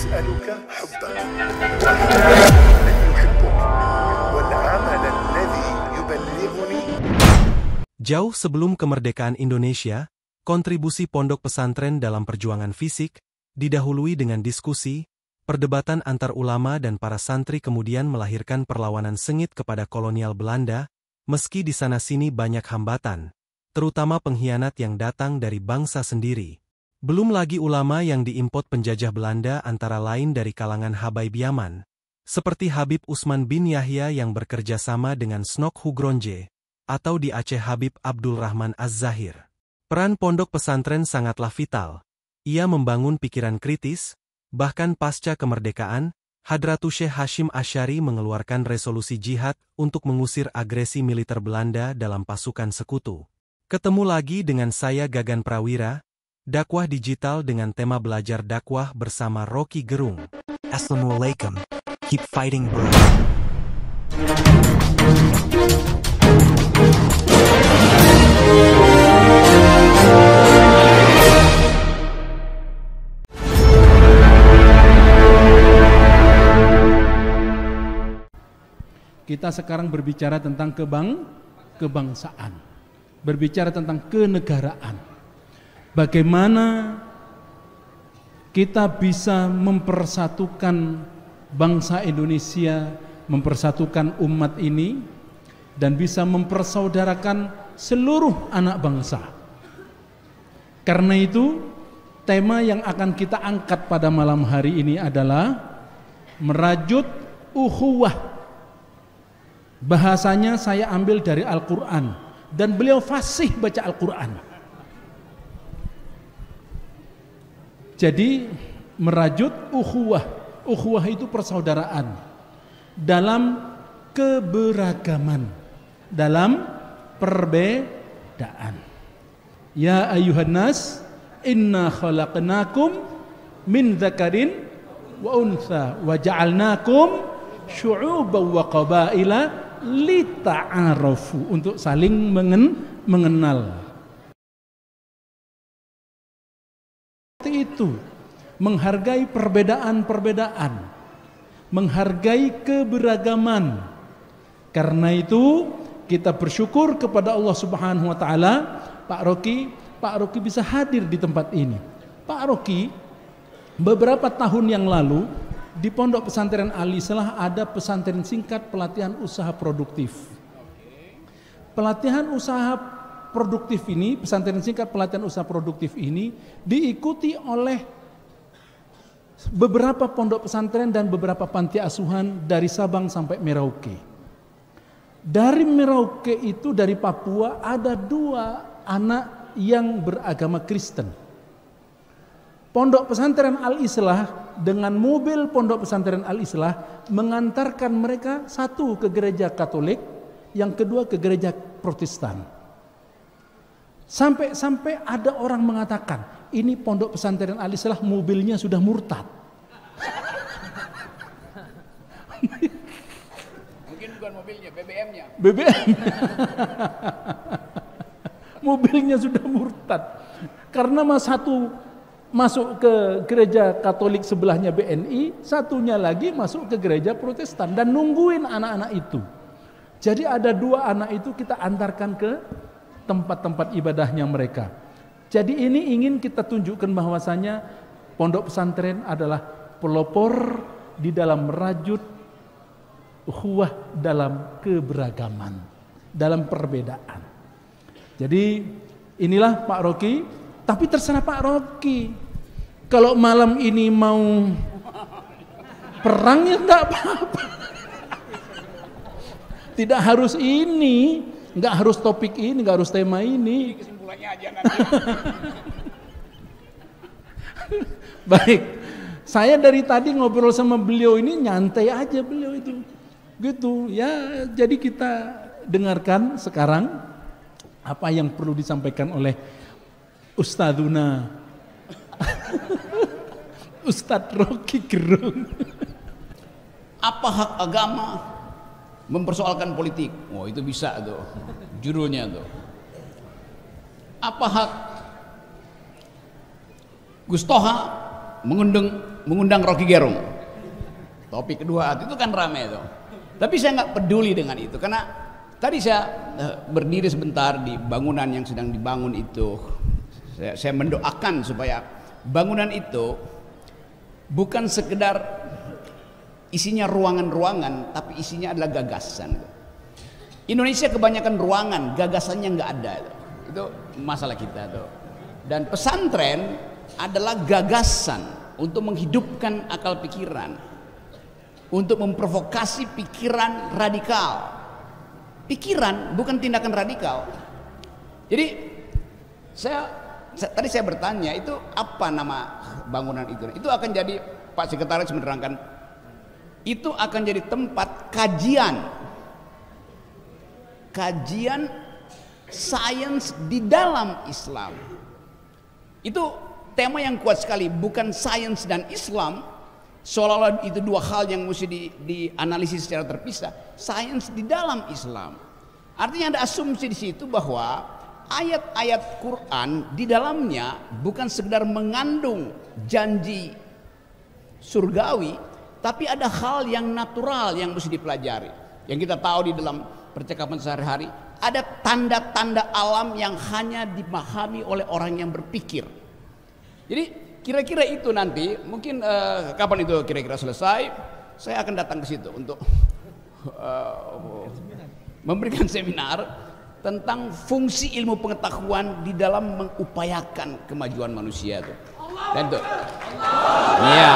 أسألك حبك من يحبك والعمل الذي يبلغني. Jauh sebelum kemerdekaan Indonesia, kontribusi pondok pesantren dalam perjuangan fisik didahului dengan diskusi, perdebatan antar ulama dan para santri kemudian melahirkan perlawanan sengit kepada kolonial Belanda, meski di sana-sini banyak hambatan, terutama pengkhianat yang datang dari bangsa sendiri. Belum lagi ulama yang diimport penjajah Belanda antara lain dari kalangan Habaib Yaman, seperti Habib Usman bin Yahya yang bekerja sama dengan Snok Hugronje, atau di Aceh Habib Abdul Rahman Az-Zahir. Peran pondok pesantren sangatlah vital. Ia membangun pikiran kritis, bahkan pasca kemerdekaan, Hadratu Syekh Hashim Asy'ari mengeluarkan resolusi jihad untuk mengusir agresi militer Belanda dalam pasukan sekutu. Ketemu lagi dengan saya Gagan Prawira, dakwah digital dengan tema belajar dakwah bersama Rocky Gerung. Assalamualaikum. Keep fighting, bro. Kita sekarang berbicara tentang kebangsaan, berbicara tentang kenegaraan. Bagaimana kita bisa mempersatukan bangsa Indonesia, mempersatukan umat ini, dan bisa mempersaudarakan seluruh anak bangsa. Karena itu, tema yang akan kita angkat pada malam hari ini adalah merajut ukhuwah. Bahasanya saya ambil dari Al-Quran, dan beliau fasih baca Al-Quran. Jadi merajut ukhuwah. Ukhuwah itu persaudaraan dalam keberagaman, dalam perbedaan. Ya ayuhan nas, inna khalaqnakum min dzakarin wa untha wa ja'alnakum syu'uban wa qabaila lita'arafu, untuk saling mengenal. Seperti itu, menghargai perbedaan-perbedaan, menghargai keberagaman. Karena itu kita bersyukur kepada Allah Subhanahu wa taala. Pak Rocky bisa hadir di tempat ini. Pak Rocky beberapa tahun yang lalu di Pondok Pesantren Al-Islah ada pesantren singkat pelatihan usaha produktif. Pelatihan usaha produktif ini, pesantren singkat pelatihan usaha produktif ini diikuti oleh beberapa pondok pesantren dan beberapa panti asuhan dari Sabang sampai Merauke. Dari Merauke itu, dari Papua, ada 2 anak yang beragama Kristen. Pondok Pesantren Al-Islah dengan mobil Pondok Pesantren Al-Islah mengantarkan mereka, satu ke gereja Katolik, yang kedua ke gereja Protestan. Sampai ada orang mengatakan, ini Pondok Pesantren Al-Islah mobilnya sudah murtad. Mungkin bukan mobilnya, BBM-nya. Mobilnya sudah murtad. Karena satu masuk ke gereja Katolik sebelahnya BNI, satunya lagi masuk ke gereja Protestan dan nungguin anak-anak itu. Jadi ada 2 anak itu kita antarkan ke tempat-tempat ibadahnya mereka. Jadi ini ingin kita tunjukkan bahwasanya pondok pesantren adalah pelopor di dalam merajut ukhuwah dalam keberagaman, dalam perbedaan. Jadi inilah Pak Rocky. Tapi terserah Pak Rocky. Kalau malam ini mau perang ya enggak apa-apa. Tidak harus ini, enggak harus topik ini, enggak harus tema ini. Kesimpulannya aja nanti. Baik. Saya dari tadi ngobrol sama beliau ini nyantai aja beliau itu. Gitu. Ya, jadi kita dengarkan sekarang apa yang perlu disampaikan oleh Ustadzuna Ustadz Rocky Gerung. Apa hak agama mempersoalkan politik? Oh, itu bisa tuh judulnya tuh. Apa hak Gus Toha mengundang Rocky Gerung. Topik kedua itu kan ramai itu. Tapi saya nggak peduli dengan itu karena tadi saya berdiri sebentar di bangunan yang sedang dibangun itu. Saya mendoakan supaya bangunan itu bukan sekedar isinya ruangan-ruangan, tapi isinya adalah gagasan. Indonesia kebanyakan ruangan, gagasannya nggak ada. Itu masalah kita tuh. Dan pesantren adalah gagasan untuk menghidupkan akal pikiran, untuk memprovokasi pikiran radikal. Pikiran bukan tindakan radikal. Jadi tadi saya bertanya itu apa nama bangunan itu? Itu akan jadi, Pak Sekretaris menerangkan, itu akan jadi tempat kajian sains di dalam Islam. Itu tema yang kuat sekali, bukan sains dan Islam seolah-olah itu dua hal yang mesti dianalisis secara terpisah. Sains di dalam Islam, artinya ada asumsi di situ bahwa ayat-ayat Quran di dalamnya bukan sekedar mengandung janji surgawi, tapi ada hal yang natural yang mesti dipelajari. Yang kita tahu di dalam percakapan sehari-hari, ada tanda-tanda alam yang hanya dipahami oleh orang yang berpikir. Jadi kira-kira itu nanti mungkin kapan itu kira-kira selesai, saya akan datang ke situ untuk memberikan seminar tentang fungsi ilmu pengetahuan di dalam mengupayakan kemajuan manusia itu. Dan itu, iya.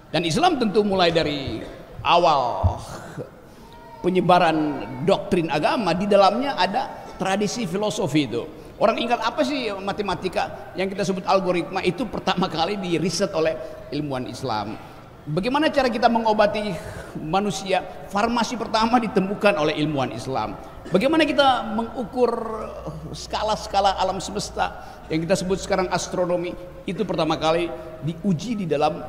Dan Islam tentu mulai dari awal penyebaran doktrin agama, di dalamnya ada tradisi filosofi itu. Orang ingat apa sih matematika yang kita sebut algoritma, itu pertama kali diriset oleh ilmuwan Islam. Bagaimana cara kita mengobati manusia, farmasi pertama ditemukan oleh ilmuwan Islam. Bagaimana kita mengukur skala-skala alam semesta yang kita sebut sekarang astronomi, itu pertama kali diuji di dalam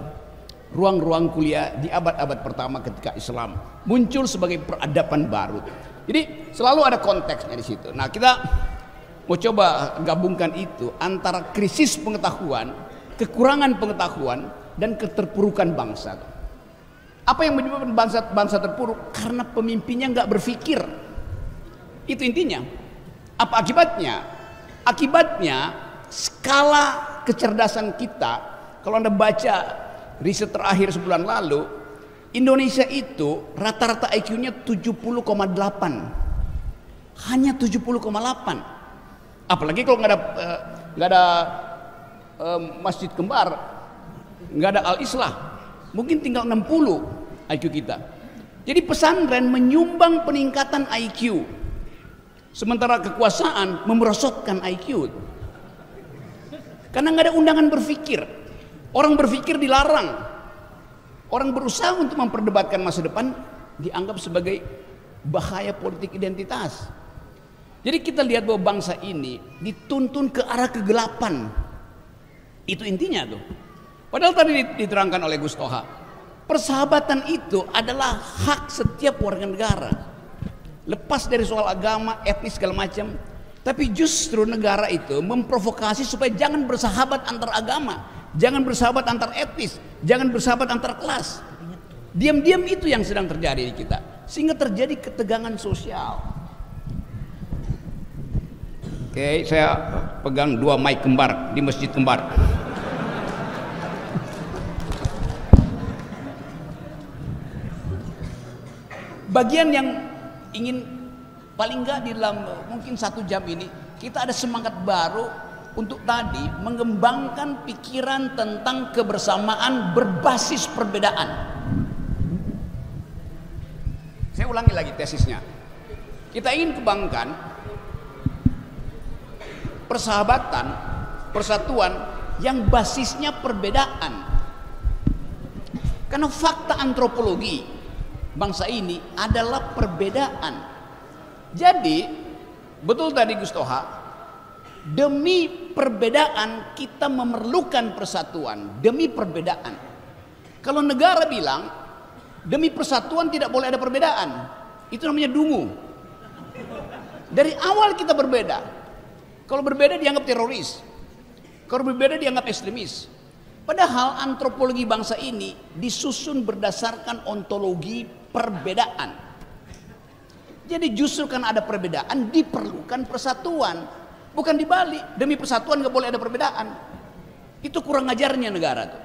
ruang-ruang kuliah di abad-abad pertama ketika Islam muncul sebagai peradaban baru. Jadi selalu ada konteksnya di situ. Nah, kita mau coba gabungkan itu antara krisis pengetahuan, kekurangan pengetahuan, dan keterpurukan bangsa. Apa yang menyebabkan bangsa terpuruk? Karena pemimpinnya nggak berpikir. Itu intinya. Apa akibatnya? Akibatnya skala kecerdasan kita, kalau Anda baca riset terakhir sebulan lalu, Indonesia itu rata-rata IQ-nya 70,8. Hanya 70,8. Apalagi kalau nggak ada masjid kembar, nggak ada Al-Islah, mungkin tinggal 60 IQ kita. Jadi pesantren menyumbang peningkatan IQ, sementara kekuasaan memerosotkan IQ. Karena nggak ada undangan berpikir. Orang berpikir dilarang. Orang berusaha untuk memperdebatkan masa depan dianggap sebagai bahaya politik identitas. Jadi kita lihat bahwa bangsa ini dituntun ke arah kegelapan. Itu intinya tuh. Padahal tadi diterangkan oleh Gus Toha, persahabatan itu adalah hak setiap warga negara. Lepas dari soal agama, etnis segala macam. Tapi justru negara itu memprovokasi supaya jangan bersahabat antar agama, jangan bersahabat antar etnis, jangan bersahabat antar kelas. Diam-diam itu yang sedang terjadi di kita, sehingga terjadi ketegangan sosial. Oke, saya pegang 2 mic kembar di masjid kembar. Bagian yang ingin paling nggak di dalam mungkin 1 jam ini kita ada semangat baru untuk tadi mengembangkan pikiran tentang kebersamaan berbasis perbedaan. Saya ulangi lagi tesisnya. Kita ingin kembangkan persahabatan, persatuan yang basisnya perbedaan. Karena fakta antropologi bangsa ini adalah perbedaan. Jadi betul tadi Gus Toha, demi perbedaan kita memerlukan persatuan. Demi perbedaan. Kalau negara bilang demi persatuan tidak boleh ada perbedaan, itu namanya dungu. Dari awal kita berbeda. Kalau berbeda dianggap teroris, kalau berbeda dianggap ekstremis. Padahal antropologi bangsa ini disusun berdasarkan ontologi perbedaan. Jadi justru karena ada perbedaan diperlukan persatuan. Bukan dibalik, demi persatuan gak boleh ada perbedaan. Itu kurang ajarnya negara tuh.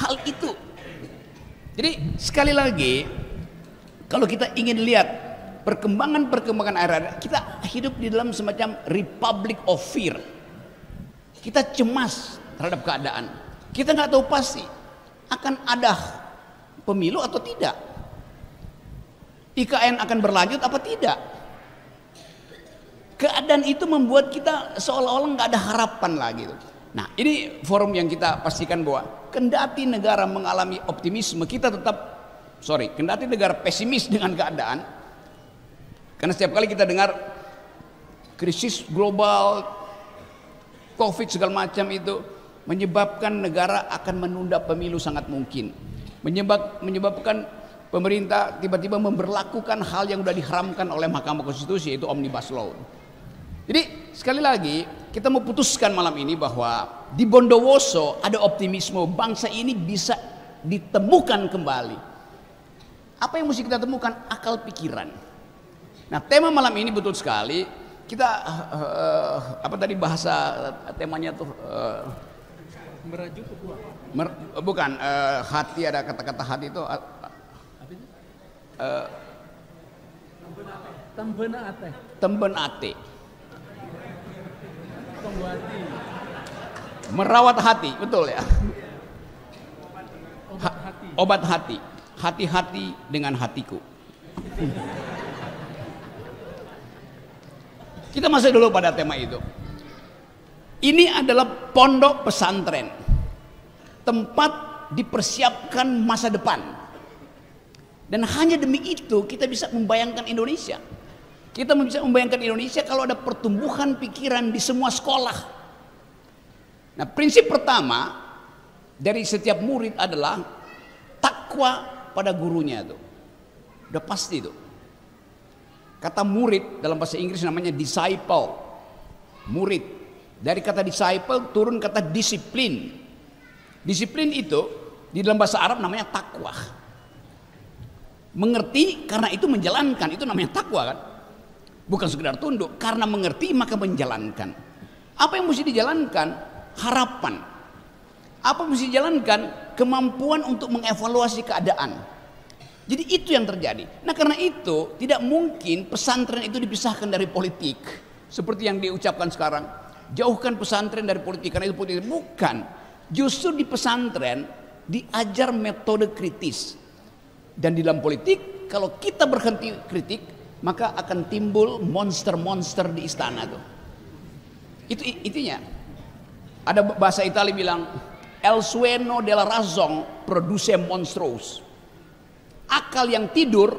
Hal itu. Jadi sekali lagi, kalau kita ingin lihat perkembangan era, kita hidup di dalam semacam republic of fear. Kita cemas terhadap keadaan. Kita nggak tahu pasti akan ada pemilu atau tidak. IKN akan berlanjut apa tidak. Keadaan itu membuat kita seolah-olah nggak ada harapan lagi. Nah, ini forum yang kita pastikan bahwa kendati negara mengalami optimisme, kita tetap kendati negara pesimis dengan keadaan. Karena setiap kali kita dengar krisis global, Covid segala macam itu menyebabkan negara akan menunda pemilu sangat mungkin. Menyebabkan pemerintah tiba-tiba memberlakukan hal yang sudah diharamkan oleh Mahkamah Konstitusi, yaitu Omnibus Law. Jadi sekali lagi kita mau putuskan malam ini bahwa di Bondowoso ada optimisme bangsa ini bisa ditemukan kembali. Apa yang mesti kita temukan? Akal pikiran. Nah, tema malam ini betul sekali. Kita apa tadi bahasa temanya tuh Merajuk ke buah. bukan hati, ada kata-kata hati itu Tambena ate. temben ate, Tunggu hati. merawat hati, betul ya. Obat hati. Obat hati, hati-hati dengan hatiku. Kita masuk dulu pada tema itu. Ini adalah pondok pesantren, tempat dipersiapkan masa depan. Dan hanya demi itu kita bisa membayangkan Indonesia. Kita bisa membayangkan Indonesia kalau ada pertumbuhan pikiran di semua sekolah. Nah, prinsip pertama dari setiap murid adalah takwa pada gurunya tuh. Udah pasti tuh. Kata murid dalam bahasa Inggris namanya disciple. Murid. Dari kata disciple turun kata disiplin. Disiplin itu di dalam bahasa Arab namanya takwa. Mengerti karena itu menjalankan, itu namanya takwa kan? Bukan sekedar tunduk, karena mengerti maka menjalankan. Apa yang mesti dijalankan? Harapan. Apa yang mesti dijalankan? Kemampuan untuk mengevaluasi keadaan. Jadi itu yang terjadi. Nah, karena itu tidak mungkin pesantren itu dipisahkan dari politik. Seperti yang diucapkan sekarang. Jauhkan pesantren dari politik karena itu politik. Bukan. Justru di pesantren diajar metode kritis. Dan di dalam politik kalau kita berhenti kritik maka akan timbul monster-monster di istana tuh. Itu intinya. Ada bahasa Italia bilang el sueño della razón produce monstros. Akal yang tidur,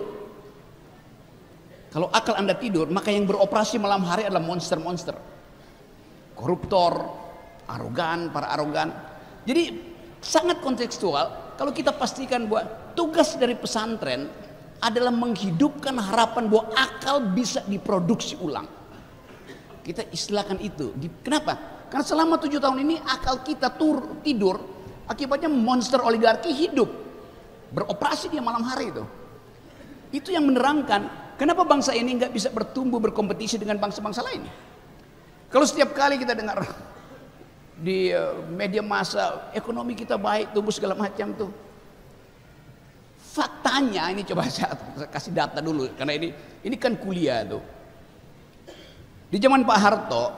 kalau akal Anda tidur, maka yang beroperasi malam hari adalah monster-monster. Koruptor, arogan, para arogan. Jadi sangat kontekstual kalau kita pastikan bahwa tugas dari pesantren adalah menghidupkan harapan bahwa akal bisa diproduksi ulang. Kita istilahkan itu. Kenapa? Karena selama 7 tahun ini akal kita tidur, akibatnya monster oligarki hidup. Beroperasi dia malam hari itu. Itu yang menerangkan kenapa bangsa ini nggak bisa bertumbuh berkompetisi dengan bangsa-bangsa lain. Kalau setiap kali kita dengar di media massa ekonomi kita baik, tumbuh segala macam tuh. Faktanya ini coba saya kasih data dulu karena ini kan kuliah tuh. Di zaman Pak Harto,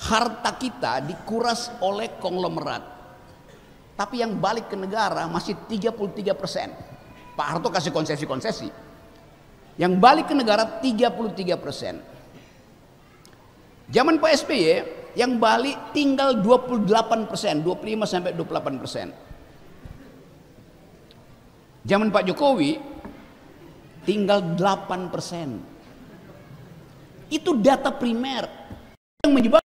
harta kita dikuras oleh konglomerat. Tapi yang balik ke negara masih 33%. Pak Harto kasih konsesi-konsesi. Yang balik ke negara 33%. Zaman Pak SBY yang balik tinggal 28%, 25 sampai 28%. Zaman Pak Jokowi tinggal 8%. Itu data primer yang menyebabkan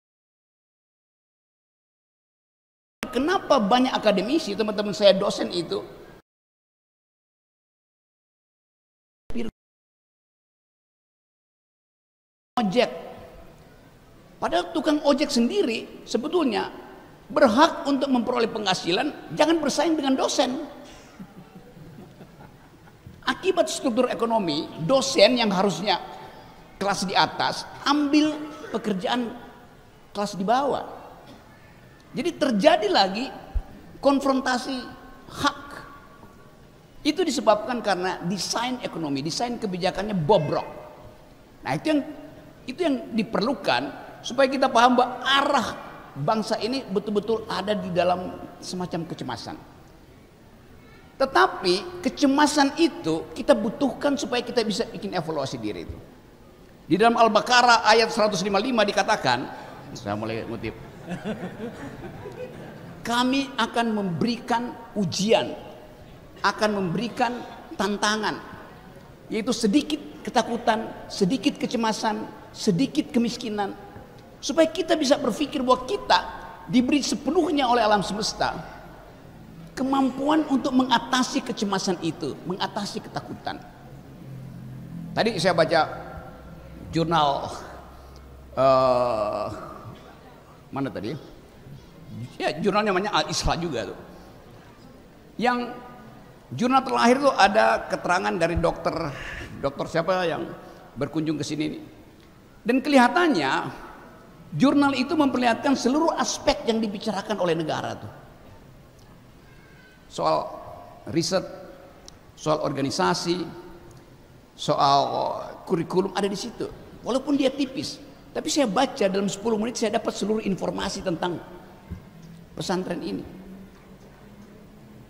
kenapa banyak akademisi, teman-teman saya dosen itu ojek. Padahal tukang ojek sendiri sebetulnya berhak untuk memperoleh penghasilan, jangan bersaing dengan dosen. Akibat struktur ekonomi, dosen yang harusnya kelas di atas ambil pekerjaan kelas di bawah. Jadi terjadi lagi konfrontasi hak. Itu disebabkan karena desain ekonomi, desain kebijakannya bobrok. Nah, itu yang diperlukan supaya kita paham bahwa arah bangsa ini betul-betul ada di dalam semacam kecemasan. Tetapi kecemasan itu kita butuhkan supaya kita bisa bikin evaluasi diri itu. Di dalam Al-Baqarah ayat 155 dikatakan, saya mulai ngutip, kami akan memberikan ujian, akan memberikan tantangan, yaitu sedikit ketakutan, sedikit kecemasan, sedikit kemiskinan, supaya kita bisa berpikir bahwa kita diberi sepenuhnya oleh alam semesta kemampuan untuk mengatasi kecemasan itu, mengatasi ketakutan. Tadi saya baca jurnal mana tadi? Ya, jurnalnya namanya Al-Isra juga tuh. Yang jurnal terakhir tuh ada keterangan dari dokter siapa yang berkunjung ke sini nih. Dan kelihatannya jurnal itu memperlihatkan seluruh aspek yang dibicarakan oleh negara tuh. Soal riset, soal organisasi, soal kurikulum ada di situ. Walaupun dia tipis, tapi saya baca dalam 10 menit saya dapat seluruh informasi tentang pesantren ini.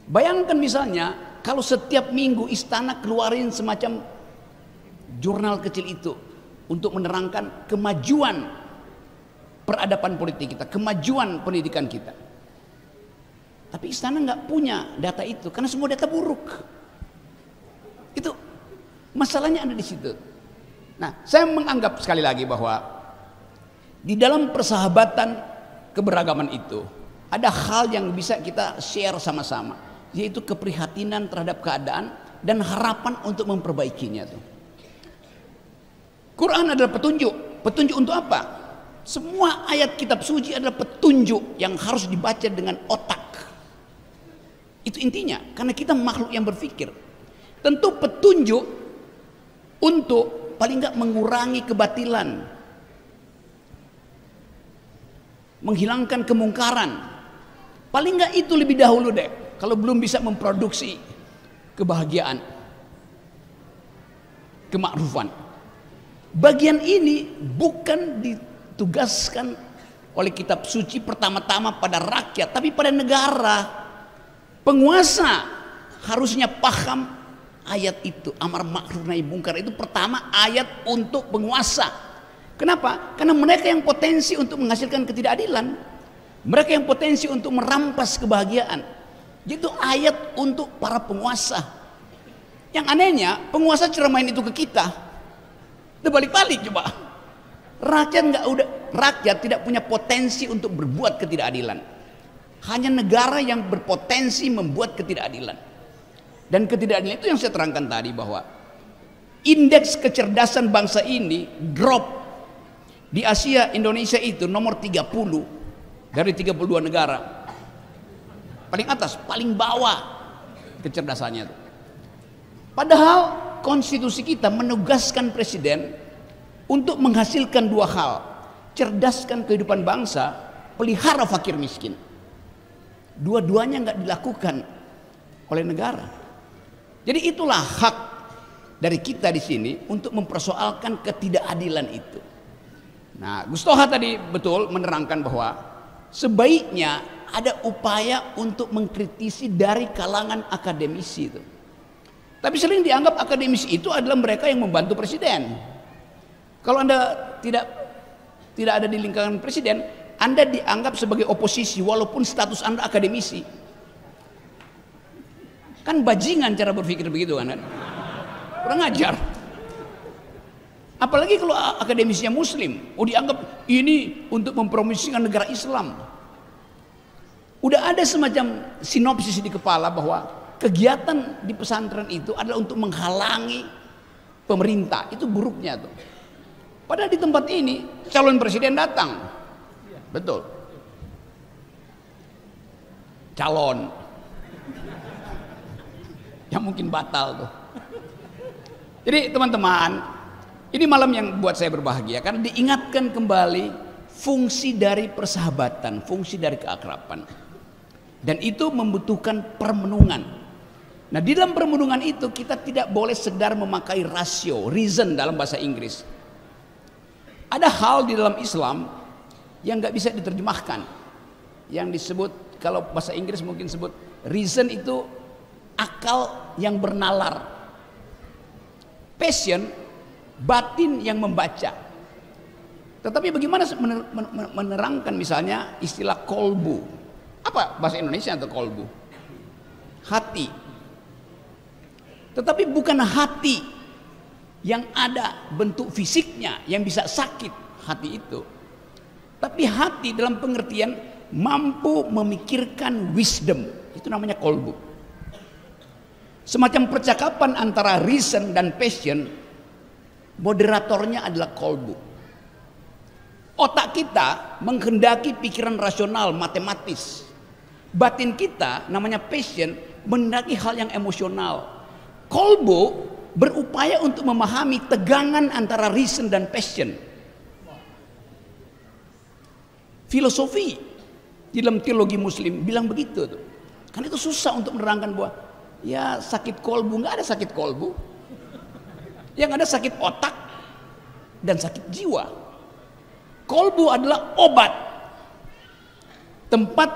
Bayangkan misalnya kalau setiap minggu istana keluarin semacam jurnal kecil itu untuk menerangkan kemajuan peradaban politik kita, kemajuan pendidikan kita. Tapi istana nggak punya data itu karena semua data buruk. Itu masalahnya ada di situ. Nah, saya menganggap sekali lagi bahwa di dalam persahabatan keberagaman itu ada hal yang bisa kita share sama-sama, yaitu keprihatinan terhadap keadaan dan harapan untuk memperbaikinya tuh. Quran adalah petunjuk. Petunjuk untuk apa? Semua ayat kitab suci adalah petunjuk yang harus dibaca dengan otak. Itu intinya, karena kita makhluk yang berpikir. Tentu petunjuk untuk paling nggak mengurangi kebatilan, menghilangkan kemungkaran. Paling nggak itu lebih dahulu deh. Kalau belum bisa memproduksi kebahagiaan, kemakrufan. Bagian ini bukan ditugaskan oleh kitab suci pertama-tama pada rakyat, tapi pada negara. Penguasa harusnya paham ayat itu, amar ma'ruf nahi mungkar itu pertama ayat untuk penguasa. Kenapa? Karena mereka yang potensi untuk menghasilkan ketidakadilan, mereka yang potensi untuk merampas kebahagiaan. Itu ayat untuk para penguasa. Yang anehnya penguasa ceramain itu ke kita, udah balik-balik coba. Rakyat tidak punya potensi untuk berbuat ketidakadilan. Hanya negara yang berpotensi membuat ketidakadilan. Dan ketidakadilan itu yang saya terangkan tadi, bahwa indeks kecerdasan bangsa ini drop. Di Asia, Indonesia itu nomor 30 dari 32 negara. Paling atas, paling bawah kecerdasannya. Padahal konstitusi kita menugaskan presiden untuk menghasilkan dua hal: cerdaskan kehidupan bangsa, pelihara fakir miskin. Dua-duanya nggak dilakukan oleh negara. Jadi itulah hak dari kita di sini untuk mempersoalkan ketidakadilan itu. Nah, Gus Toha tadi betul menerangkan bahwa sebaiknya ada upaya untuk mengkritisi dari kalangan akademisi itu. Tapi sering dianggap akademisi itu adalah mereka yang membantu presiden. Kalau Anda tidak ada di lingkaran presiden, Anda dianggap sebagai oposisi walaupun status Anda akademisi. Kan bajingan cara berpikir begitu kan? Kurang ajar. Apalagi kalau akademisnya muslim, dianggap ini untuk mempromosikan negara Islam. Udah ada semacam sinopsis di kepala bahwa kegiatan di pesantren itu adalah untuk menghalangi pemerintah. Itu buruknya tuh. Padahal di tempat ini calon presiden datang. Betul. calon yang mungkin batal tuh. Jadi teman-teman, ini malam yang buat saya berbahagia karena diingatkan kembali fungsi dari persahabatan, fungsi dari keakraban. Dan itu membutuhkan permenungan. Nah, di dalam permenungan itu kita tidak boleh sekedar memakai rasio, reason dalam bahasa Inggris. Ada hal di dalam Islam yang nggak bisa diterjemahkan, yang disebut kalau bahasa Inggris mungkin sebut reason itu akal yang bernalar, passion batin yang membaca. Tetapi bagaimana menerangkan misalnya istilah kolbu? Apa bahasa Indonesia untuk kolbu? Hati. Tetapi bukan hati yang ada bentuk fisiknya yang bisa sakit hati itu. Tapi hati dalam pengertian mampu memikirkan wisdom, itu namanya kolbu. Semacam percakapan antara reason dan passion, moderatornya adalah kolbu. Otak kita menghendaki pikiran rasional, matematis. Batin kita namanya passion, menghendaki hal yang emosional. Kolbu berupaya untuk memahami tegangan antara reason dan passion. Filosofi di dalam teologi Muslim bilang begitu tuh. Karena itu susah untuk menerangkan bahwa ya sakit kolbu, nggak ada sakit kolbu. Yang ada sakit otak dan sakit jiwa. Kolbu adalah obat. Tempat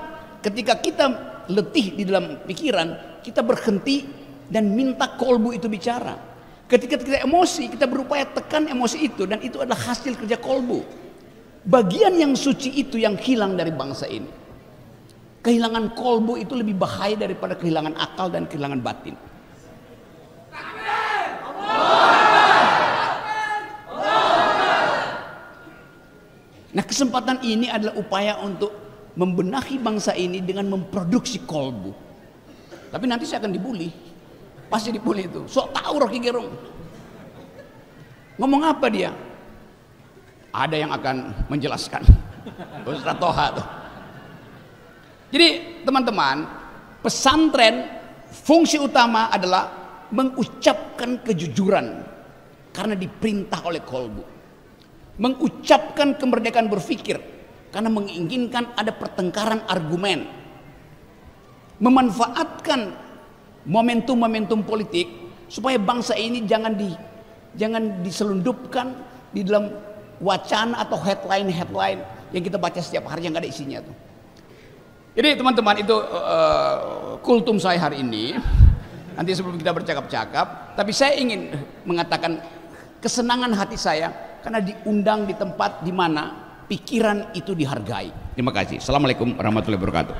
ketika kita letih di dalam pikiran, kita berhenti dan minta kolbu itu bicara. Ketika kita emosi, kita berupaya tekan emosi itu, dan itu adalah hasil kerja kolbu. Bagian yang suci itu yang hilang dari bangsa ini. Kehilangan kolbu itu lebih bahaya daripada kehilangan akal dan kehilangan batin. Nah, kesempatan ini adalah upaya untuk membenahi bangsa ini dengan memproduksi kolbu. Tapi nanti saya akan dibully. Pasti dibully itu. Sok tahu Rocky Gerung. Ngomong apa dia? Ada yang akan menjelaskan. Ustaz Toha tuh. Jadi teman-teman, pesantren fungsi utama adalah mengucapkan kejujuran karena diperintah oleh kolbu. Mengucapkan kemerdekaan berpikir karena menginginkan ada pertengkaran argumen. Memanfaatkan momentum-momentum politik supaya bangsa ini jangan diselundupkan di dalam wacana atau headline yang kita baca setiap hari yang gak ada isinya tuh. Jadi teman-teman, itu kultum saya hari ini. Nanti sebelum kita bercakap-cakap, tapi saya ingin mengatakan kesenangan hati saya karena diundang di tempat di mana pikiran itu dihargai. Terima kasih. Assalamualaikum warahmatullahi wabarakatuh.